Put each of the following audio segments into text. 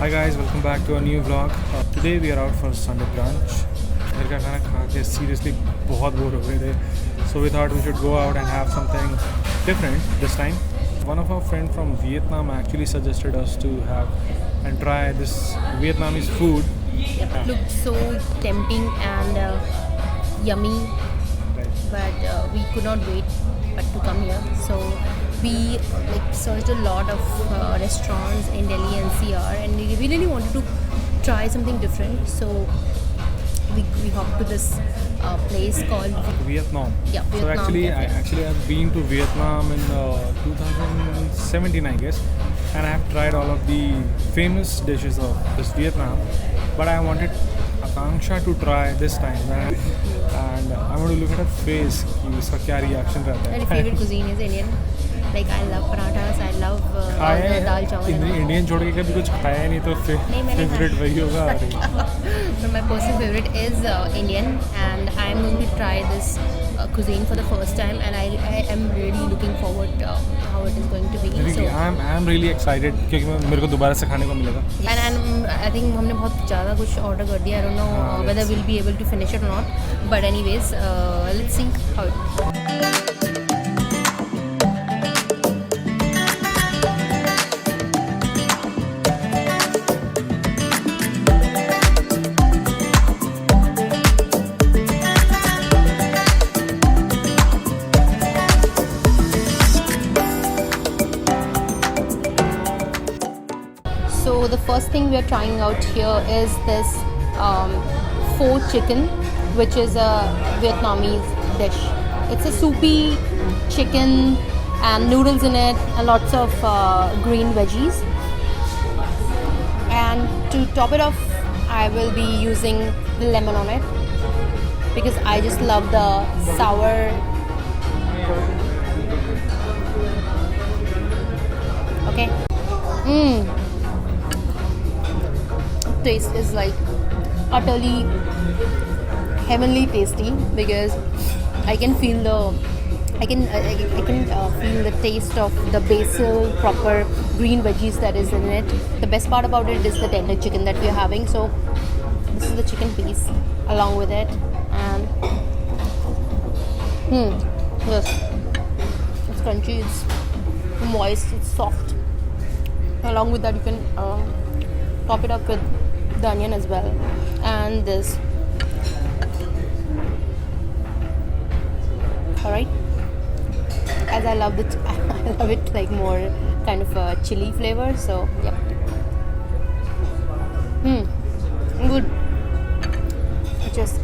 Hi guys, welcome back to a new vlog. Today we are out for Sunday brunch. घर का खाना खा के seriously बहुत बोर हो गए थे. So we thought we should go out and have something different this time. One of our friends from Vietnam actually suggested us to have and try this Vietnamese food. It looked so tempting and yummy, but we could not wait but to come here. So we searched a lot of restaurants in Delhi NCR, and we really wanted to try something different. So we hopped to this place called Vietnam. Yeah, So Vietnam actually, Cafe. I've been to Vietnam in 2017, I guess, and I have tried all of the famous dishes of this Vietnam. But I wanted Akanksha to try this time, and I want to look at her face कि उसका क्या reaction रहता My है. favorite cuisine is Indian. Like I love parathas, I love खाया dal chawal. Indian छोड़ के कभी कुछ खाया नहीं तो नहीं, मैंने फेवरेट खाया। वही होगा. But my personal favorite is Indian, and I am going to try this cuisine for the first time, and I am really looking forward how it is going to be. Really, I'm really excited क्योंकि मेरे को दोबारा से खाने को मिलेगा. And I think हमने बहुत ज़्यादा कुछ order कर दिया. I don't know whether we'll be able to finish it or not. But anyways, let's see how it. So the first thing we are trying out here is this pho chicken, which is a Vietnamese dish. It's a soupy chicken and noodles in it and lots of green veggies. And to top it off, I will be using lemon on it because I just love the sour. Okay. Taste is like utterly heavenly tasty because I can feel feel the taste of the basil, proper green veggies that is in it. The best part about it is the tender chicken that we are having. So this is the chicken piece along with it, and yes, it's crunchy, it's moist, it's soft. Along with that, you can top it up with the onion as well, and this. All right, as I love it, I love it like more kind of a chili flavor. So yep, good. Just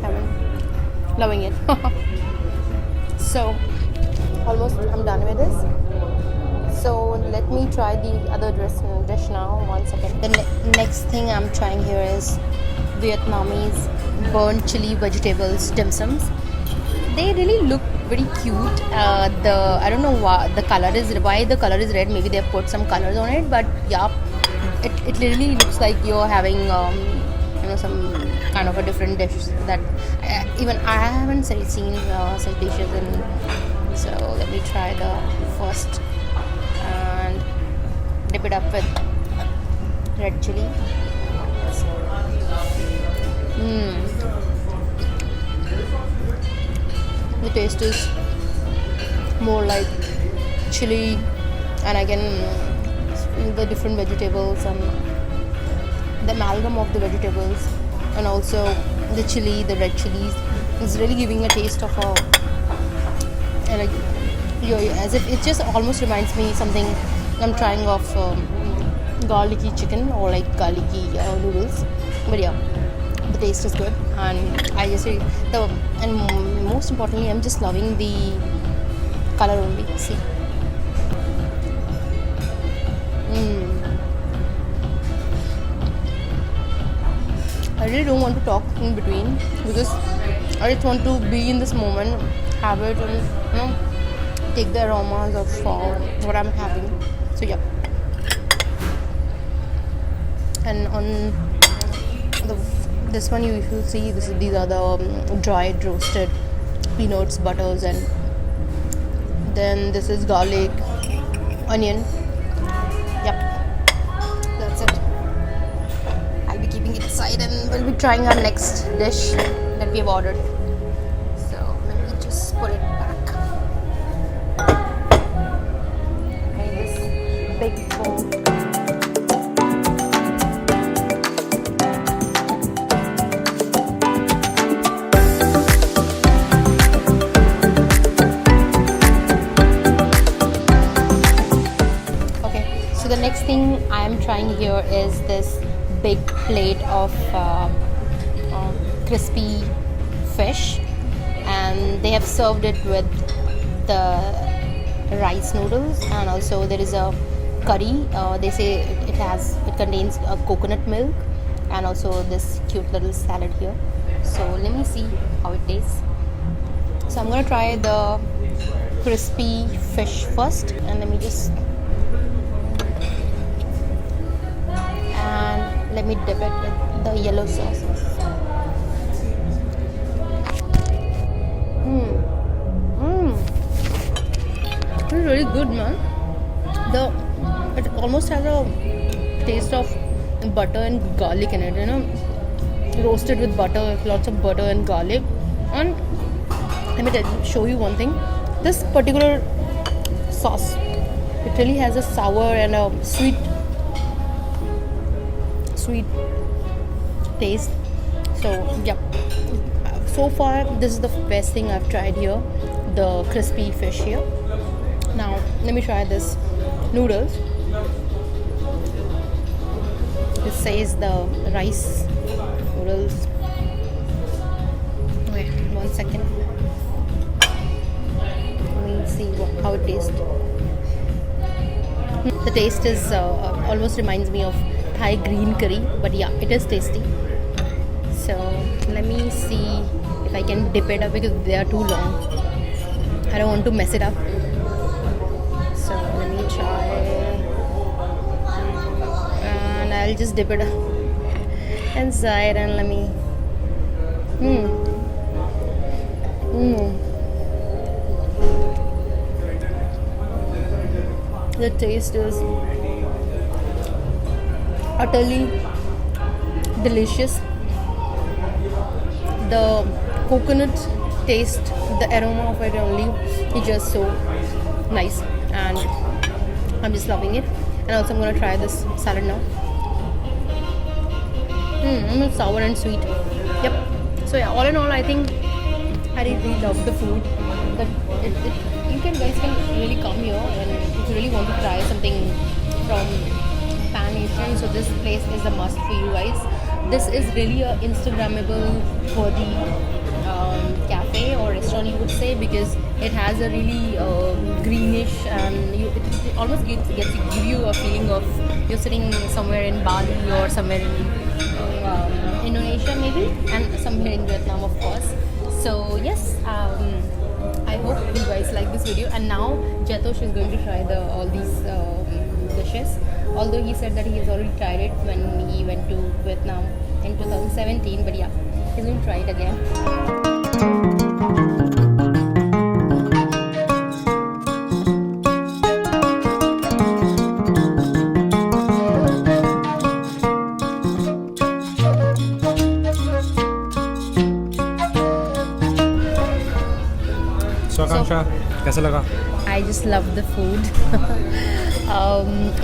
loving it. So almost I'm done with this. So let me try the other dish now. 1 second. The next thing I'm trying here is Vietnamese burnt chili vegetables dim sums. They really look very cute. I don't know why the color is red. Maybe they've put some colors on it, but yeah, it literally looks like you're having some kind of a different dish that even I haven't seen such dishes in. So let me try the first and dip it up with red chili. The taste is more like chili, and I can the different vegetables and the amalgam of the vegetables, and also the chili, the red chilies is really giving a taste of a as if it just almost reminds me something I'm trying of garlicky chicken or like garlicky noodles. But yeah, the taste is good, and I just and most importantly, I'm just loving the color only. See. I really don't want to talk in between because I just want to be in this moment, have it, and take the aromas of what I'm having. So yeah. And on this one you will see these are the dried roasted peanuts, butters, and then this is garlic, onion. Yep, that's it. outside and we'll be trying our next dish that we have ordered. So let me just put it back. Okay, this big bowl. So the next thing I am trying here is this big plate of crispy fish, and they have served it with the rice noodles, and also there is a curry. They say it contains coconut milk, and also this cute little salad here. So let me see how it tastes. So I'm gonna try the crispy fish first, and let me just let me dip it with the yellow sauces. It's really good, man. It almost has a taste of butter and garlic in it, you know, roasted with butter, lots of butter and garlic. And let me show you one thing. This particular sauce, it really has a sour and a sweet taste. So yeah, so far this is the best thing I've tried here, the crispy fish here. Now let me try this noodles. It says the rice noodles. Wait 1 second, let me see how it tastes. The taste is almost reminds me of Thai green curry, but yeah, it is tasty. So let me see if I can dip it up because they are too long. I don't want to mess it up. So let me try, and I'll just dip it inside and let me. The taste is utterly delicious. The coconut taste, the aroma of it only is just so nice, and I'm just loving it. And also I'm gonna try this salad now. It's sour and sweet. Yep. So yeah, all in all, I think I really love the food. That you guys can really come here, and if you really want to try something from Pan Asian, so this place is a must for you guys. This is really a Instagrammable worthy cafe or restaurant, you would say, because it has a really greenish, and it almost give you a feeling of you're sitting somewhere in Bali or somewhere in Indonesia maybe, and somewhere in Vietnam, of course. So yes, I hope you guys like this video. And now Jatosh is going to try all these dishes, although he said that he has already tried it when he went to Vietnam in 2017, but yeah, he's going to try it again. So Akanksha, कैसा लगा? I just love the food.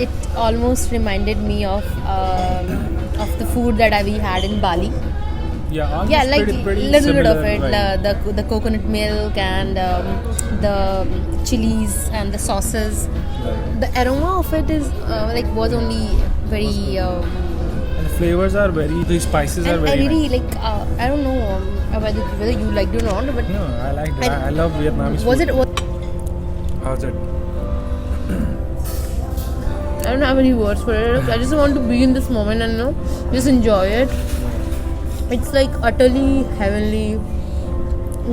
It almost reminded me of the food that we had in Bali. Yeah, Like pretty little bit of similar, it, right? the coconut milk and the chilies and the sauces. The aroma of it is was only very. And the flavors are the spices are And I very really nice. I don't know whether you liked it or not, but No, I liked it. I love Vietnamese was food. it? How's it? I don't have any words for it. I just want to be in this moment and just enjoy it. It's like utterly heavenly,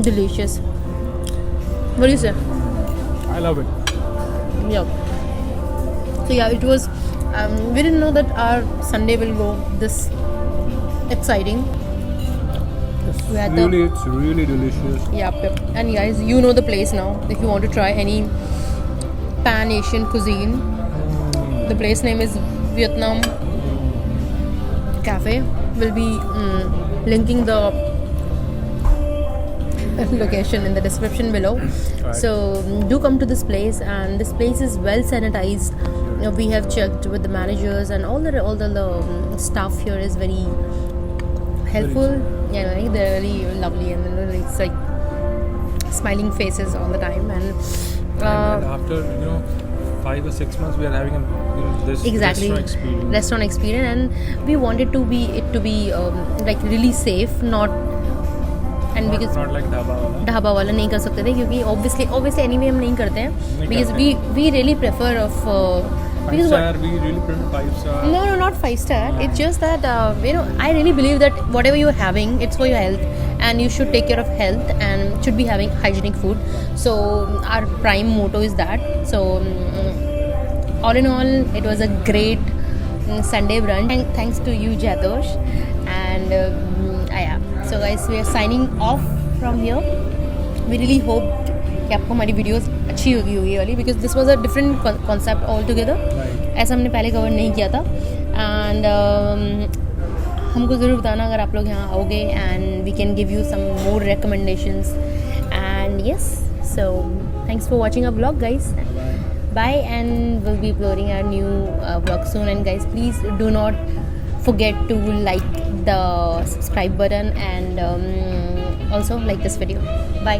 delicious. What do you say? I love it. Yeah. So yeah, it was. We didn't know that our Sunday will go this exciting. We had It's really delicious. Yep. And guys, you know the place now. If you want to try any Pan Asian cuisine, the place name is Vietnam Cafe. will be linking the location in the description below. Right. So do come to this place, and this place is well sanitized. We have checked with the managers, and all the staff here is very helpful. Yeah, like they're really lovely, and it's like smiling faces all the time. And And after 5 or 6 months, we are having this exactly restaurant experience. and we wanted to be like really safe, not and because Not like dhaba wala. Dhaba वाला नहीं कर सकते थे, क्योंकि obviously anyway हम नहीं करते हैं, नहीं because करते we really prefer of 5 because star, we really prefer 5 star. no, not 5-star. It's just that I really believe that whatever you're having, it's for your health, and you should take care of health and should be having hygienic food. So our prime motto is that. So all in all, it was a great Sunday brunch. And thanks to you, Jatosh. And yeah. So guys, we are signing off from here. We really hope कि आपको हमारी videos अच्छी होगी वाली, because this was a different concept all together. ऐसा हमने पहले cover नहीं किया था. एंड हमको ज़रूर बताना अगर आप लोग यहाँ आओगे, and we can give you some more recommendations. And yes, so thanks for watching a vlog guys. Bye, and we'll be uploading our new vlog soon. And guys, please do not forget to like the subscribe button, and also like this video. Bye.